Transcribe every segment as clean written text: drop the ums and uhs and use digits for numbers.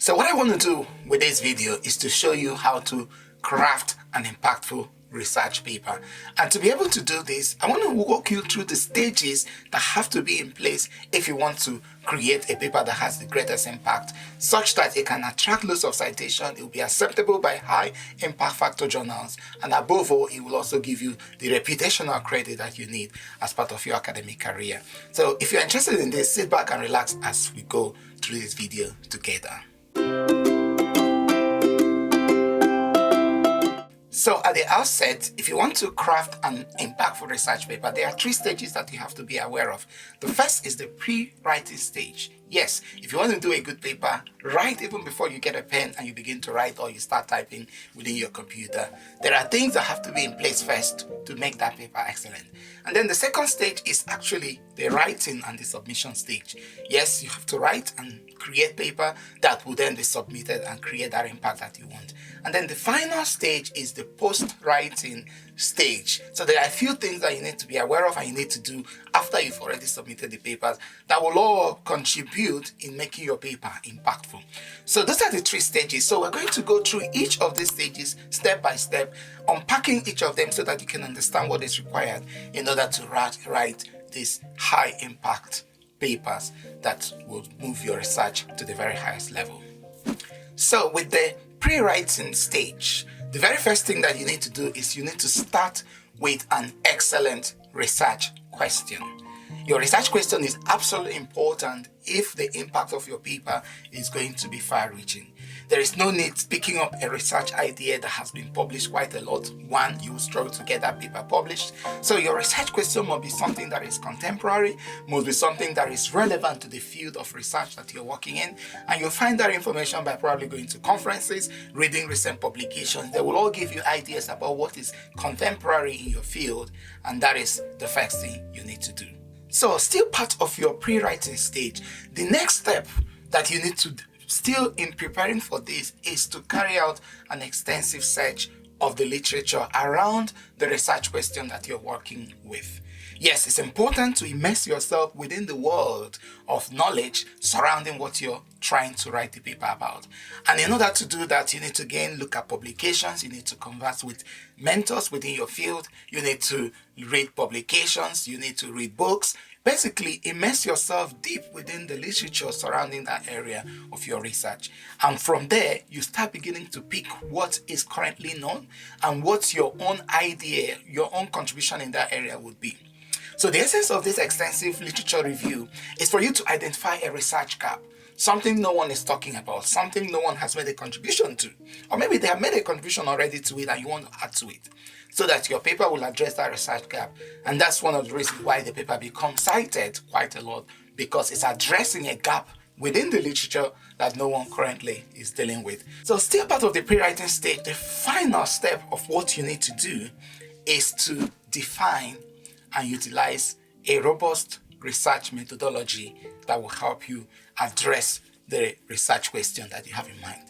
So what I want to do with this video is to show you how to craft an impactful research paper. And to be able to do this, I want to walk you through the stages that have to be in place if you want to create a paper that has the greatest impact, such that it can attract loads of citation, it will be acceptable by high impact factor journals, and above all, it will also give you the reputational credit that you need as part of your academic career. So if you're interested in this, sit back and relax as we go through this video together. So at the outset, if you want to craft an impactful research paper, there are 3 stages that you have to be aware of. The first is the pre-writing stage. Yes, if you want to do a good paper, write even before you get a pen and you begin to write or you start typing within your computer. There are things that have to be in place first to make that paper excellent. And then the second stage is actually the writing and the submission stage. Yes, you have to write and create paper that will then be submitted and create that impact that you want. And then the final stage is the post-writing stage. So there are a few things that you need to be aware of and you need to do after you've already submitted the papers that will all contribute in making your paper impactful. So those are the 3 stages. So we're going to go through each of these stages step by step, unpacking each of them so that you can understand what is required in order to write these high impact papers that will move your research to the very highest level. So with the pre-writing stage, the very first thing that you need to do is you need to start with an excellent research question. Your research question is absolutely important if the impact of your paper is going to be far-reaching. There is no need picking up a research idea that has been published quite a lot. One, you will struggle to get that paper published. So your research question must be something that is contemporary, must be something that is relevant to the field of research that you're working in. And you'll find that information by probably going to conferences, reading recent publications. They will all give you ideas about what is contemporary in your field. And that is the first thing you need to do. So still part of your pre-writing stage, the next step that you need to still in preparing for this is to carry out an extensive search of the literature around the research question that you're working with. Yes, it's important to immerse yourself within the world of knowledge surrounding what you're trying to write the paper about. And in order to do that, you need to again look at publications, you need to converse with mentors within your field, you need to read publications, you need to read books. Basically, immerse yourself deep within the literature surrounding that area of your research. And from there, you start beginning to pick what is currently known and what your own idea, your own contribution in that area would be. So the essence of this extensive literature review is for you to identify a research gap, something no one is talking about, something no one has made a contribution to, or maybe they have made a contribution already to it and you want to add to it, so that your paper will address that research gap. And that's one of the reasons why the paper becomes cited quite a lot, because it's addressing a gap within the literature that no one currently is dealing with. So still part of the pre-writing stage, the final step of what you need to do is to define and utilize a robust research methodology that will help you address the research question that you have in mind.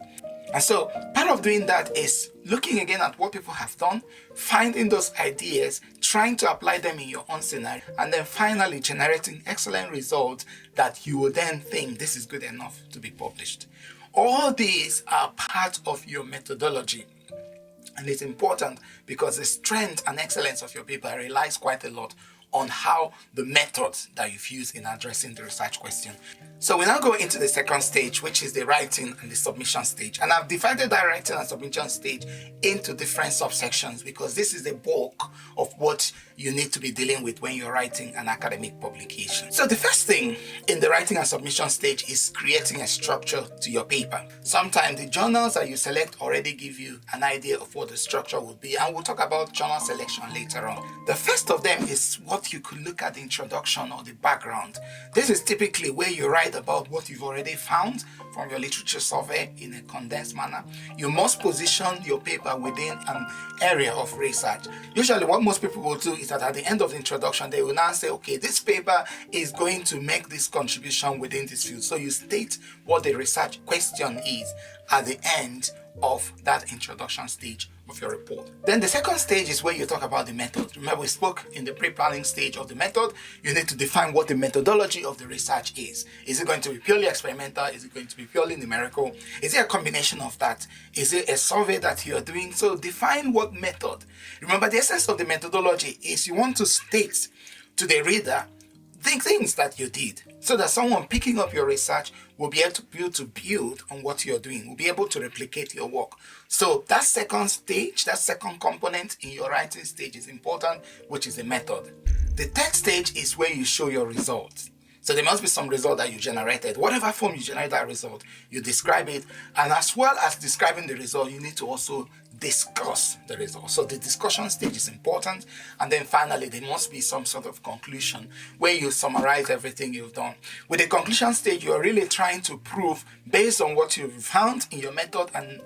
And so part of doing that is looking again at what people have done, finding those ideas, trying to apply them in your own scenario, and then finally generating excellent results that you will then think this is good enough to be published. All these are part of your methodology. And it's important because the strength and excellence of your paper relies quite a lot on how the methods that you've used in addressing the research question. So we now go into the second stage, which is the writing and the submission stage. And I've divided that writing and submission stage into different subsections because this is the bulk of what you need to be dealing with when you're writing an academic publication. So the first thing in the writing and submission stage is creating a structure to your paper. Sometimes the journals that you select already give you an idea of what the structure would be, and we'll talk about journal selection later on. The first of them is what you could look at the introduction or the background. This is typically where you write about what you've already found from your literature survey in a condensed manner. You must position your paper within an area of research. Usually what most people will do is that at the end of the introduction, they will now say, okay, this paper is going to make this contribution within this field. So you state what the research question is, at the end of that introduction stage of your report. Then the second stage is where you talk about the method. Remember, we spoke in the pre-planning stage of the method. You need to define what the methodology of the research is. Is it going to be purely experimental? Is it going to be purely numerical? Is it a combination of that? Is it a survey that you're doing? So define what method. Remember, the essence of the methodology is you want to state to the reader the things that you did, so that someone picking up your research will be able to build on what you're doing, will be able to replicate your work. So that second stage, that second component in your writing stage is important, which is the method. The third stage is where you show your results. So there must be some result that you generated. Whatever form you generate that result, you describe it. And as well as describing the result, you need to also discuss the result. So the discussion stage is important. And then finally, there must be some sort of conclusion where you summarize everything you've done. With the conclusion stage, you're really trying to prove, based on what you've found in your method and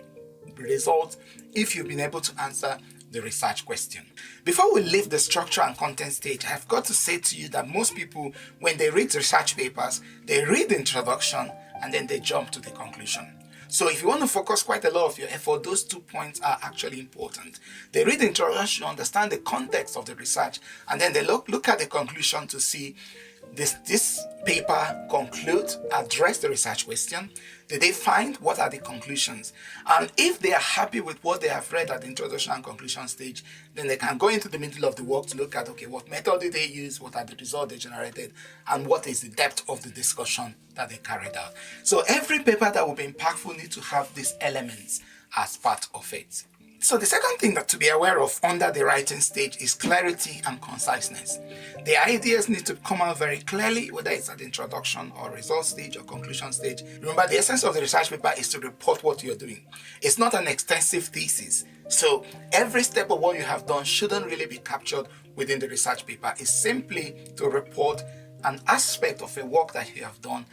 results, if you've been able to answer the research question. Before we leave the structure and content stage, I've got to say to you that most people, when they read research papers, they read the introduction and then they jump to the conclusion. So if you want to focus quite a lot of your effort, those 2 points are actually important. They read the introduction, understand the context of the research, and then they look at the conclusion to see, this paper conclude, address the research question. Did they find? What are the conclusions? And if they are happy with what they have read at the introduction and conclusion stage, then they can go into the middle of the work to look at, okay, what method did they use? What are the results they generated? And what is the depth of the discussion that they carried out? So every paper that will be impactful needs to have these elements as part of it. So the second thing that to be aware of under the writing stage is clarity and conciseness. The ideas need to come out very clearly, whether it's at the introduction or result stage or conclusion stage. Remember, the essence of the research paper is to report what you're doing. It's not an extensive thesis. So every step of what you have done shouldn't really be captured within the research paper. It's simply to report an aspect of a work that you have done,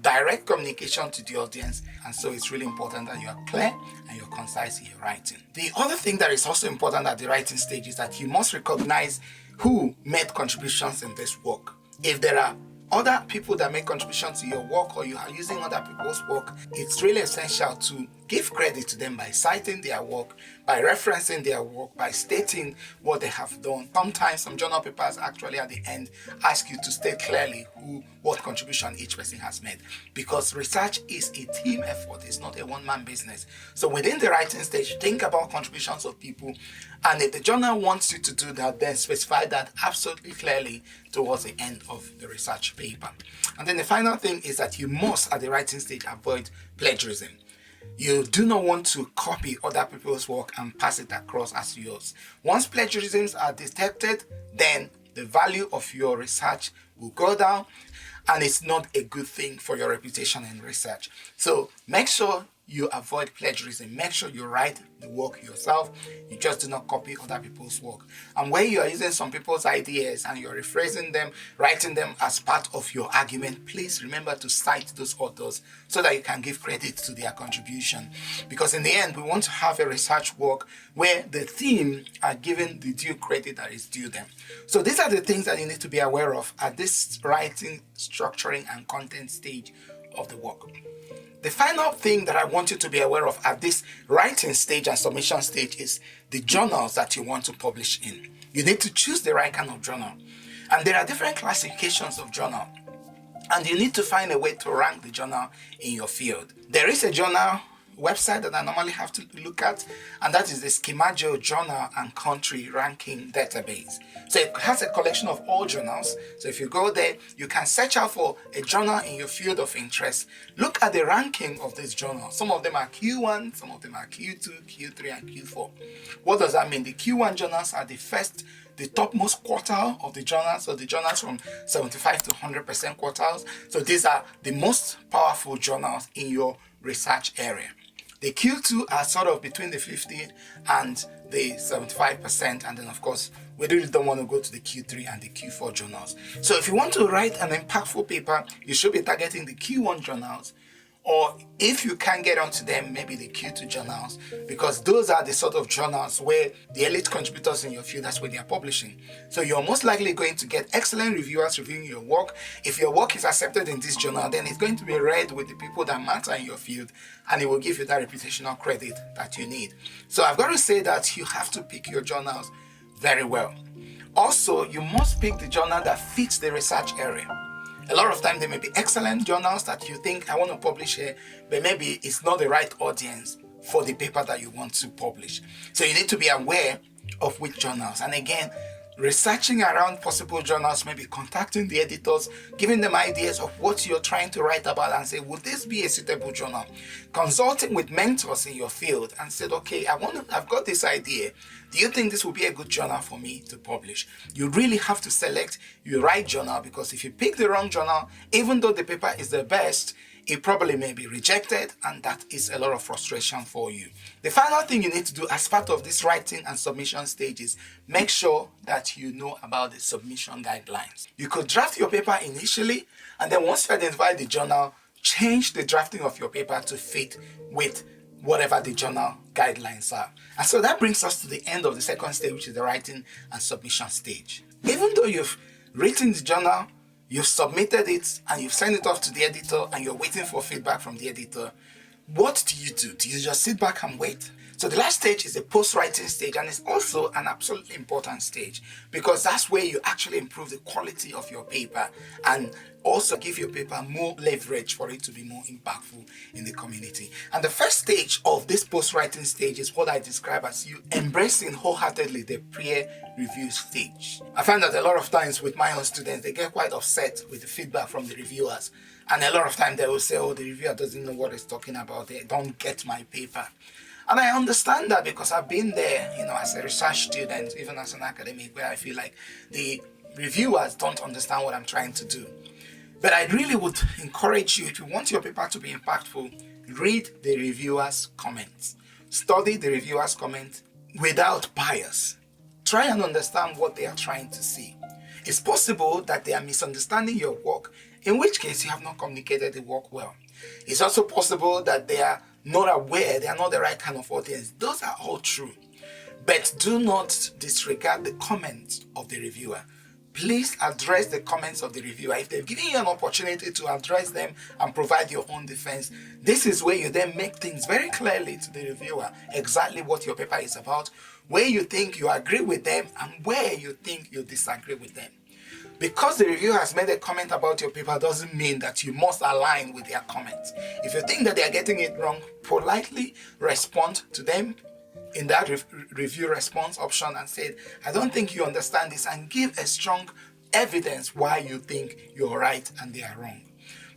direct communication to the audience, and so it's really important that you are clear and you're concise in your writing. The other thing that is also important at the writing stage is that you must recognize who made contributions in this work. If there are other people that make contributions to your work, or you are using other people's work, it's really essential to give credit to them by citing their work, by referencing their work, by stating what they have done. Sometimes some journal papers actually at the end ask you to state clearly what contribution each person has made, because research is a team effort. It's not a one-man business. So within the writing stage, think about contributions of people, and if the journal wants you to do that, then specify that absolutely clearly towards the end of the research paper. And then the final thing is that you must, at the writing stage, avoid plagiarism. You do not want to copy other people's work and pass it across as yours. Once plagiarisms are detected, then the value of your research will go down, and it's not a good thing for your reputation in research. So make sure you avoid plagiarism. Make sure you write the work yourself. You just do not copy other people's work. And when you are using some people's ideas and you're rephrasing them, writing them as part of your argument, please remember to cite those authors so that you can give credit to their contribution. Because in the end, we want to have a research work where the theme are given the due credit that is due them. So these are the things that you need to be aware of at this writing, structuring, and content stage of the work. The final thing that I want you to be aware of at this writing stage and submission stage is the journals that you want to publish in. You need to choose the right kind of journal. And there are different classifications of journal. And you need to find a way to rank the journal in your field. There is a journal website that I normally have to look at, and that is the Schemajo Journal and Country Ranking Database. So it has a collection of all journals. So if you go there, you can search out for a journal in your field of interest. Look at the ranking of this journal. Some of them are Q1, some of them are Q2, Q3, and Q4. What does that mean? The Q1 journals are the topmost quartile of the journals, so the journals from 75 to 100% quartiles. So these are the most powerful journals in your research area. The Q2 are sort of between the 50 and the 75%, and then of course we really don't want to go to the Q3 and the Q4 journals. So if you want to write an impactful paper, you should be targeting the Q1 journals Or if you can't get onto them, maybe the Q2 journals, because those are the sort of journals where the elite contributors in your field, that's where they are publishing. So you're most likely going to get excellent reviewers reviewing your work. If your work is accepted in this journal, then it's going to be read with the people that matter in your field, and it will give you that reputational credit that you need. So I've got to say that you have to pick your journals very well. Also, you must pick the journal that fits the research area. A lot of times there may be excellent journals that you think I want to publish here, but maybe it's not the right audience for the paper that you want to publish. So you need to be aware of which journals. And again, researching around possible journals, maybe contacting the editors, giving them ideas of what you're trying to write about and say, would this be a suitable journal? Consulting with mentors in your field and said, okay, I've got this idea. Do you think this will be a good journal for me to publish? You really have to select your right journal, because if you pick the wrong journal, even though the paper is the best, it probably may be rejected, and that is a lot of frustration for you. The final thing you need to do as part of this writing and submission stage is make sure that you know about the submission guidelines. You could draft your paper initially, and then once you identify the journal, change the drafting of your paper to fit with whatever the journal guidelines are. And so that brings us to the end of the second stage, which is the writing and submission stage. Even though you've written the journal, you've submitted it, and you've sent it off to the editor, and you're waiting for feedback from the editor, what do you do? Do you just sit back and wait? So the last stage is the post-writing stage, and it's also an absolutely important stage, because that's where you actually improve the quality of your paper and also give your paper more leverage for it to be more impactful in the community. And the first stage of this post-writing stage is what I describe as you embracing wholeheartedly the peer review stage. I find that a lot of times with my own students, they get quite upset with the feedback from the reviewers. And a lot of times they will say, oh, the reviewer doesn't know what he's talking about. They don't get my paper. And I understand that, because I've been there, as a research student, even as an academic, where I feel like the reviewers don't understand what I'm trying to do. But I really would encourage you, if you want your paper to be impactful, read the reviewer's comments. Study the reviewer's comments without bias. Try and understand what they are trying to see. It's possible that they are misunderstanding your work, in which case you have not communicated the work well. It's also possible that they are not aware, they are not the right kind of audience. Those are all true. But do not disregard the comments of the reviewer. Please address the comments of the reviewer. If they've given you an opportunity to address them and provide your own defense, this is where you then make things very clearly to the reviewer exactly what your paper is about, where you think you agree with them and where you think you disagree with them. Because the reviewer has made a comment about your paper doesn't mean that you must align with their comments. If you think that they are getting it wrong, politely respond to them in that review response option and say, I don't think you understand this, and give a strong evidence why you think you're right and they are wrong.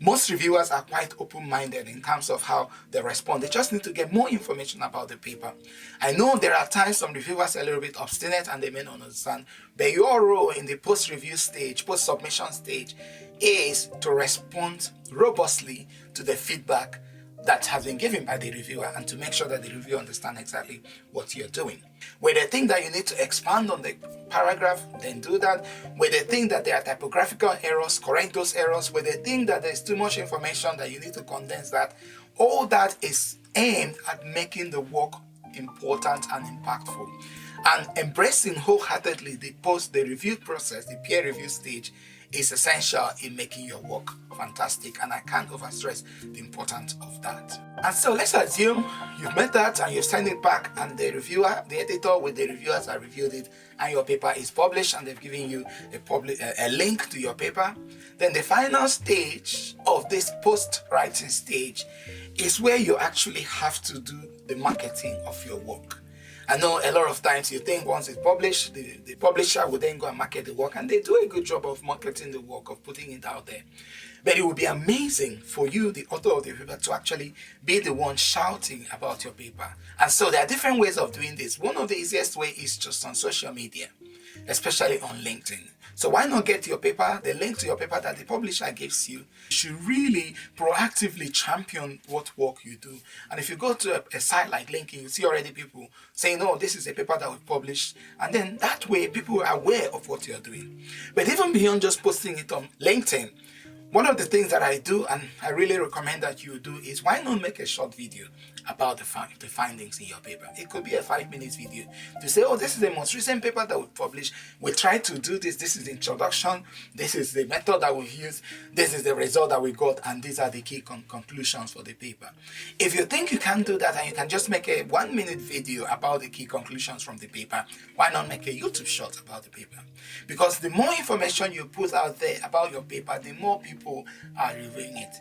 Most reviewers are quite open-minded in terms of how they respond. They just need to get more information about the paper. I know there are times some reviewers are a little bit obstinate and they may not understand, but your role in the post-review stage, post-submission stage, is to respond robustly to the feedback that has been given by the reviewer and to make sure that the reviewer understands exactly what you're doing. Where they think that you need to expand on the paragraph, then do that. Where they think that there are typographical errors, correct those errors. Where they think that there's too much information that you need to condense that. All that is aimed at making the work important and impactful. And embracing wholeheartedly the review process, the peer review stage, is essential in making your work fantastic, and I can't overstress the importance of that. And so let's assume you've made that and you've sent it back, and the reviewer, the editor with the reviewers have reviewed it, and your paper is published and they've given you a link to your paper. Then the final stage of this post-writing stage is where you actually have to do the marketing of your work. I know a lot of times you think once it's published, the publisher will then go and market the work, and they do a good job of marketing the work, of putting it out there. But it would be amazing for you, the author of the paper, to actually be the one shouting about your paper. And so there are different ways of doing this. One of the easiest ways is just on social media, especially on LinkedIn. So why not get your paper, the link to your paper that the publisher gives you? You should really proactively champion what work you do. And if you go to a site like LinkedIn, you see already people saying, oh, this is a paper that we published. And then that way, people are aware of what you're doing. But even beyond just posting it on LinkedIn, One of the things that I do, and I really recommend that you do, is why not make a short video about the findings in your paper. It could be a 5-minute video to say, oh, this is the most recent paper that we published. We tried to do this. This is the introduction. This is the method that we used. This is the result that we got. And these are the key conclusions for the paper. If you think you can do that and you can just make a 1-minute video about the key conclusions from the paper, why not make a YouTube short about the paper? Because the more information you put out there about your paper, the more people are reviewing it.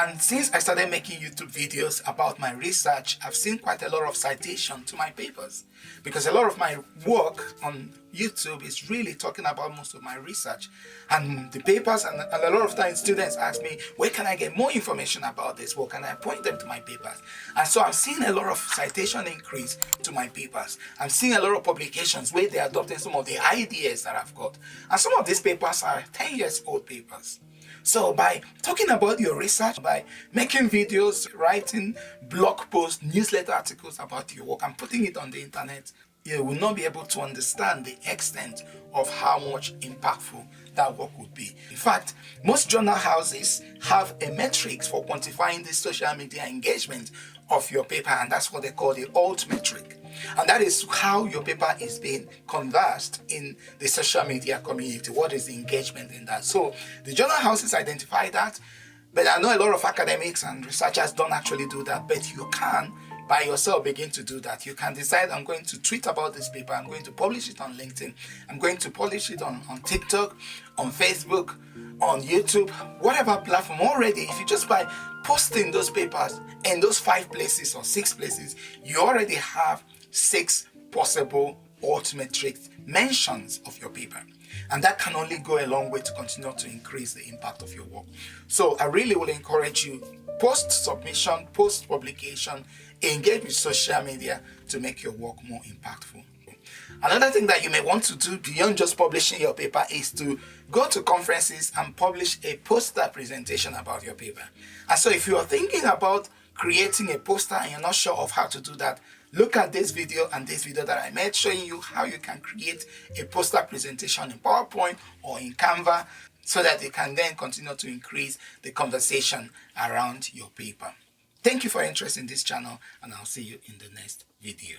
And since I started making YouTube videos about my research, I've seen quite a lot of citation to my papers, because a lot of my work on YouTube is really talking about most of my research and the papers, and a lot of times students ask me, where can I get more information about this? Where can I point them to my papers? And so I'm seeing a lot of citation increase to my papers. I'm seeing a lot of publications where they're adopting some of the ideas that I've got. And some of these papers are 10 years old papers. So by talking about your research, by making videos, writing blog posts, newsletter articles about your work and putting it on the internet, you will not be able to understand the extent of how much impactful that work would be. In fact, most journal houses have a metrics for quantifying the social media engagement of your paper, and that's what they call the alt metric. And that is how your paper is being conversed in the social media community. What is the engagement in that? So the journal houses identify that, but I know a lot of academics and researchers don't actually do that, but you can by yourself begin to do that. You can decide, I'm going to tweet about this paper, I'm going to publish it on LinkedIn, I'm going to publish it on TikTok, on Facebook, on YouTube, whatever platform. Already, if you just by posting those papers in those 5 places or 6 places, you already have 6 possible alt-metric mentions of your paper. And that can only go a long way to continue to increase the impact of your work. So I really will encourage you, post-submission, post-publication, engage with social media to make your work more impactful. Another thing that you may want to do beyond just publishing your paper is to go to conferences and publish a poster presentation about your paper. And so if you are thinking about creating a poster and you're not sure of how to do that, look at this video and this video that I made showing you how you can create a poster presentation in PowerPoint or in Canva so that you can then continue to increase the conversation around your paper. Thank you for your interest in this channel, and I'll see you in the next video.